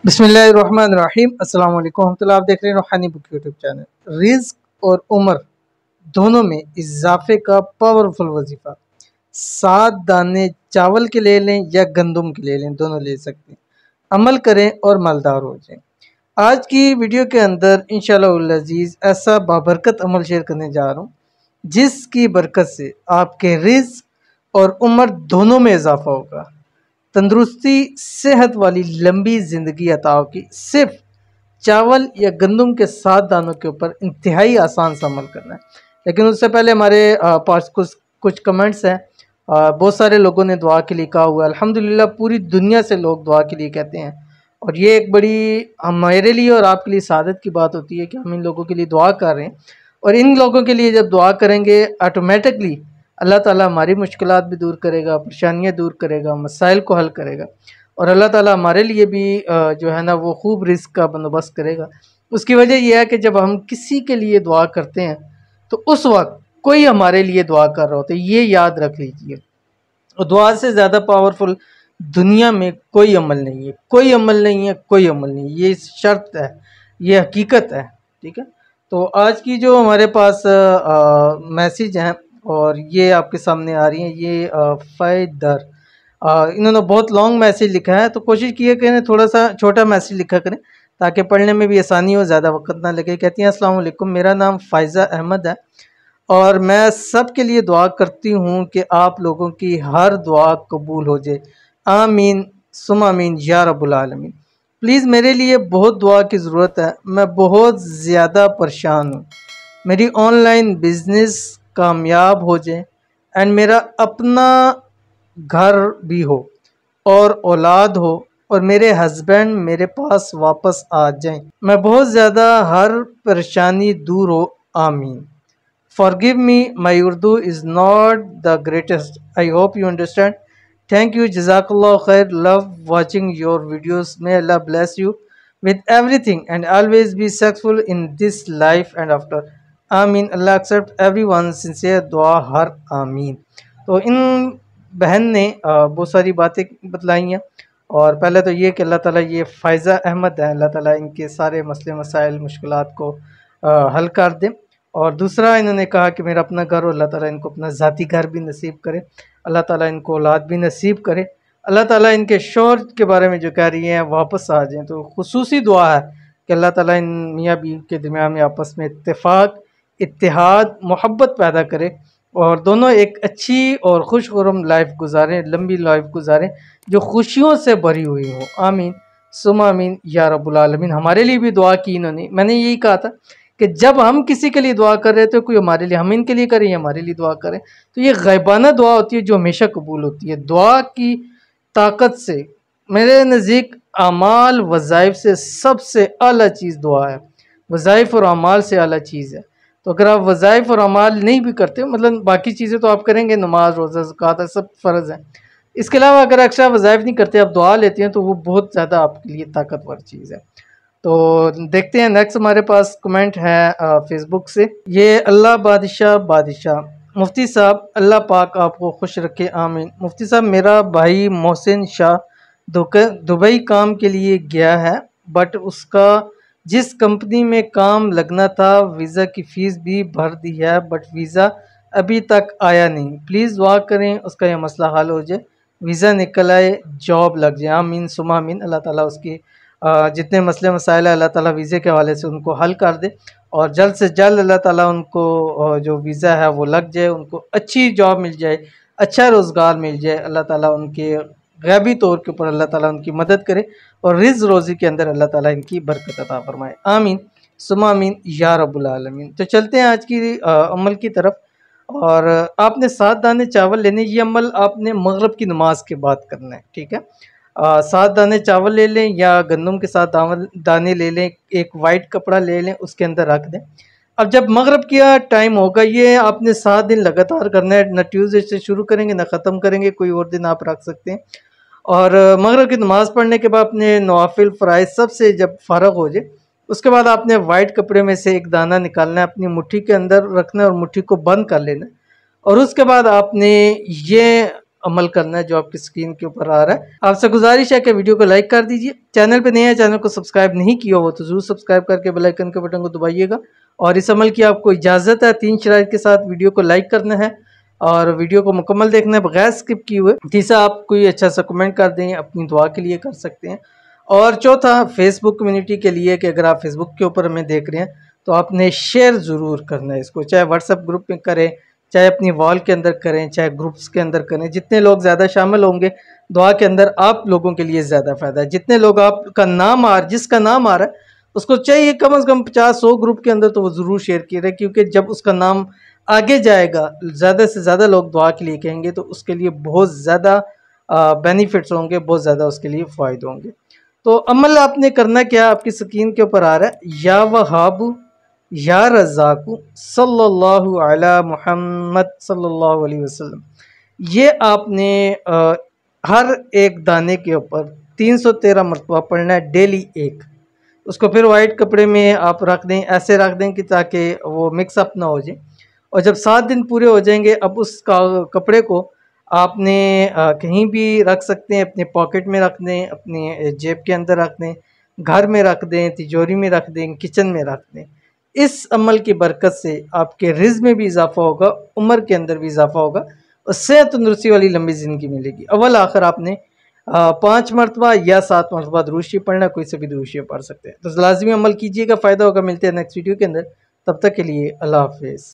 बिस्मिल्लाहिर्रहमानिर्रहीम। अस्सलाम वालेकुम रहमतुल्लाह। आप देख रहे हैं रूहानी बुक यूट्यूब चैनल। रिज्क और उम्र दोनों में इजाफे का पावरफुल वजीफा। 7 दाने चावल के ले लें या गंदम के ले लें, दोनों ले सकते हैं। अमल करें और मालदार हो जाएं। आज की वीडियो के अंदर इंशाअल्लाह अजीज ऐसा बाबरकत अमल शेयर करने जा रहा हूँ जिसकी बरकत से आपके रिज्क और उम्र दोनों में इजाफा होगा। तंदुरुस्ती, सेहत वाली लंबी ज़िंदगी अता होगी। सिर्फ चावल या गंदम के 7 दानों के ऊपर इंतहाई आसान सा अमल करना है। लेकिन उससे पहले हमारे पास कुछ कुछ कमेंट्स हैं। बहुत सारे लोगों ने दुआ के लिए कहा हुआ है। अल्हम्दुलिल्लाह पूरी दुनिया से लोग दुआ के लिए कहते हैं और ये एक बड़ी हमारे लिए और आपके लिए सादत की बात होती है कि हम इन लोगों के लिए दुआ कर रहे हैं। और इन लोगों के लिए जब दुआ करेंगे ऑटोमेटिकली अल्लाह ताला हमारी मुश्किलात भी दूर करेगा, परेशानियाँ दूर करेगा, मसाइल को हल करेगा और अल्लाह ताला हमारे लिए भी जो है ना वो खूब रिज़्क का बंदोबस्त करेगा। उसकी वजह यह है कि जब हम किसी के लिए दुआ करते हैं तो उस वक्त कोई हमारे लिए दुआ कर रहा होता है, ये याद रख लीजिए। और दुआ से ज़्यादा पावरफुल दुनिया में कोई अमल नहीं है, कोई अमल नहीं है, कोई अमल नहीं है। ये शर्त है, ये हकीकत है। ठीक है, तो आज की जो हमारे पास मैसेज हैं और ये आपके सामने आ रही हैं। ये फ़ैदर इन्होंने बहुत लॉन्ग मैसेज लिखा है, तो कोशिश किया करें थोड़ा सा छोटा मैसेज लिखा करें ताकि पढ़ने में भी आसानी हो, ज़्यादा वक्त ना लगे। कहती हैं अस्सलाम वालेकुम, मेरा नाम फ़ायज़ा अहमद है और मैं सब के लिए दुआ करती हूँ कि आप लोगों की हर दुआ कबूल हो जाए। आमीन सुम आमीन या रब्बुल आलमीन। प्लीज़ मेरे लिए बहुत दुआ की ज़रूरत है। मैं बहुत ज़्यादा परेशान हूँ। मेरी ऑनलाइन बिजनेस कामयाब हो जाए एंड मेरा अपना घर भी हो और औलाद हो और मेरे हस्बैंड मेरे पास वापस आ जाएं। मैं बहुत ज़्यादा हर परेशानी दूर हो। आमीन। Forgive me, my Urdu is not the greatest. I hope you understand. Thank you. Jazakallah khair. Love watching your videos. May Allah bless you with everything and always be successful in this life and after. Ameen. Allah accept everyone's sincere dua. Har Ameen. तो इन बहन ने बहुत सारी बातें बतलाई हैं और पहले तो ये कि अल्लाह ताला ये फ़ायज़ा अहमद है, अल्लाह ताला इनके सारे मसले मसाइल मुश्किलात को हल कर दे। और दूसरा इन्होंने कहा कि मेरा अपना घर हो, अल्लाह ताला इनको अपना ज़ाती घर भी नसीब करे, अल्लाह ताला इनको औलाद भी नसीब करे, अल्लाह ताला इनके शौहर के बारे में जो कह रही हैं वापस आ जाएं। तो खुसूसी दुआ है कि अल्लाह ताला इन मियाँ बीवी के दरमियान में आपस में इत्तेफाक, इत्तेहाद, मोहब्बत पैदा करे और दोनों एक अच्छी और खुशखुरम लाइफ गुजारें, लंबी लाइफ गुजारें जो खुशियों से भरी हुई हो। आमीन सुम आमीन या रब्बुल आलमीन। हमारे लिए भी दुआ की इन्होंने। मैंने यही कहा था कि जब हम किसी के लिए दुआ कर रहे थे कोई हमारे लिए, हम इनके लिए करें, हमारे लिए दुआ करें, तो ये गैबाना दुआ होती है जो हमेशा कबूल होती है। दुआ की ताकत से मेरे नज़दीक अमाल वज़ाइफ से सबसे आला चीज़ दुआ है। वज़ाइफ और अमाल से आला चीज़ है। तो अगर आप वज़ाइफ और अमाल नहीं भी करते, मतलब बाकी चीज़ें तो आप करेंगे, नमाज रोज़ा ज़कात सब फ़र्ज़ हैं, इसके अलावा अगर एक्स्ट्रा वज़ाइफ नहीं करते, आप दुआ लेते हैं, तो वो बहुत ज़्यादा आपके लिए ताकतवर चीज़ है। तो देखते हैं नेक्स्ट हमारे पास कमेंट है फेसबुक से। ये अल्लाह बादशाह बादशाह मुफ्ती साहब, अल्लाह पाक आपको खुश रखे। आमीन। मुफ्ती साहब, मेरा भाई मोहसिन शाह दुबई काम के लिए गया है, बट उसका जिस कंपनी में काम लगना था वीज़ा की फ़ीस भी भर दी है, बट वीज़ा अभी तक आया नहीं। प्लीज़ दुआ करें उसका यह मसला हल हो जाए, वीज़ा निकल आए, जॉब लग जाए। आमीन सुमा आमीन। अल्लाह ताला उसकी जितने मसले मसाइल है अल्लाह ताला वीज़े के हवाले से उनको हल कर दे और जल्द से जल्द अल्लाह ताला उनको जो वीज़ा है वो लग जाए, उनको अच्छी जॉब मिल जाए, अच्छा रोज़गार मिल जाए। अल्लाह ताला उनके गैबी तौर के ऊपर अल्लाह ताला उनकी मदद करे और रिज़्क़ रोज़ी के अंदर अल्लाह ताला इनकी बरकत अता फरमाए। आमीन सुमा आमीन या रब्बुल आलमीन। तो चलते हैं आज की अमल की तरफ। और आपने 7 दाने चावल लेने, ये अमल आपने मगरिब की नमाज के बाद करना है। ठीक है, 7 दाने चावल ले लें या गंदम के 7 दाने ले लें, एक वाइट कपड़ा ले लें, उसके अंदर रख दें। अब जब मगरिब का टाइम होगा, ये आपने 7 दिन लगातार करना है, ना ट्यूसडे से शुरू करेंगे ना ख़त्म करेंगे, कोई और दिन आप रख सकते हैं। और मगरिब की नमाज़ पढ़ने के बाद अपने नवाफिल फ़राइज़ सब से जब फ़ारग हो जाए, उसके बाद आपने वाइट कपड़े में से एक दाना निकालना है, अपनी मुट्ठी के अंदर रखना है और मुट्ठी को बंद कर लेना है। और उसके बाद आपने ये अमल करना है जो आपकी स्क्रीन के ऊपर आ रहा है। आपसे गुजारिश है कि वीडियो को लाइक कर दीजिए, चैनल पे नए हैं, चैनल को सब्सक्राइब नहीं किया हो तो ज़रूर सब्सक्राइब करके बेल आइकन के बटन को दबाइएगा। और इस अमल की आपको इजाज़त है, 3 शराइत के साथ वीडियो को लाइक करना है और वीडियो को मुकम्मल देखना है बगैर स्किप किए हुए। तीसरा, आप कोई अच्छा सा कमेंट कर दें, अपनी दुआ के लिए कर सकते हैं। और चौथा, फेसबुक कम्युनिटी के लिए कि अगर आप फेसबुक के ऊपर हमें देख रहे हैं तो आपने शेयर ज़रूर करना है इसको, चाहे व्हाट्सएप ग्रुप में करें, चाहे अपनी वॉल के अंदर करें, चाहे ग्रुप्स के अंदर करें। जितने लोग ज़्यादा शामिल होंगे दुआ के अंदर आप लोगों के लिए ज़्यादा फ़ायदा है। जितने लोग आपका नाम जिसका नाम आ रहा है उसको चाहिए कम से कम 50-100 ग्रुप के अंदर तो वो ज़रूर शेयर किए रहे, क्योंकि जब उसका नाम आगे जाएगा ज़्यादा से ज़्यादा लोग दुआ के लिए कहेंगे तो उसके लिए बहुत ज़्यादा बेनिफिट्स होंगे, बहुत ज़्यादा उसके लिए फ़ायदे होंगे। तो अमल आपने करना क्या, आपकी स्क्रीन के ऊपर आ रहा है, या वहाबू या रज़ाकू सल्लल्लाहु अला मुहम्मद सल्लल्लाहु अलैहि वसल्लम। ये आपने हर एक दाने के ऊपर 313 मरतबा पढ़ना है, डेली एक। उसको फिर वाइट कपड़े में आप रख दें, ऐसे रख दें कि ताकि वो मिक्सअप ना हो जाए। और जब 7 दिन पूरे हो जाएंगे, अब उस कपड़े को आपने कहीं भी रख सकते हैं, अपने पॉकेट में रख दें, अपनी जेब के अंदर रख दें, घर में रख दें, तिजोरी में रख दें, किचन में रख दें। इस अमल की बरकत से आपके रिज़्क में भी इजाफा होगा, उम्र के अंदर भी इजाफा होगा और सेहत तंदुरुस्ती वाली लंबी ज़िंदगी मिलेगी। अव्वल आखिर आपने 5 मरतबा या 7 मरतबा दुरूद शरीफ पढ़ना, कोई से भी दुरूद शरीफ पढ़ सकते हैं। तो लाज़मी अमल कीजिएगा, फ़ायदा होगा। मिलते हैं नेक्स्ट वीडियो के अंदर, तब तक के लिए अल्लाह हाफ़िज़।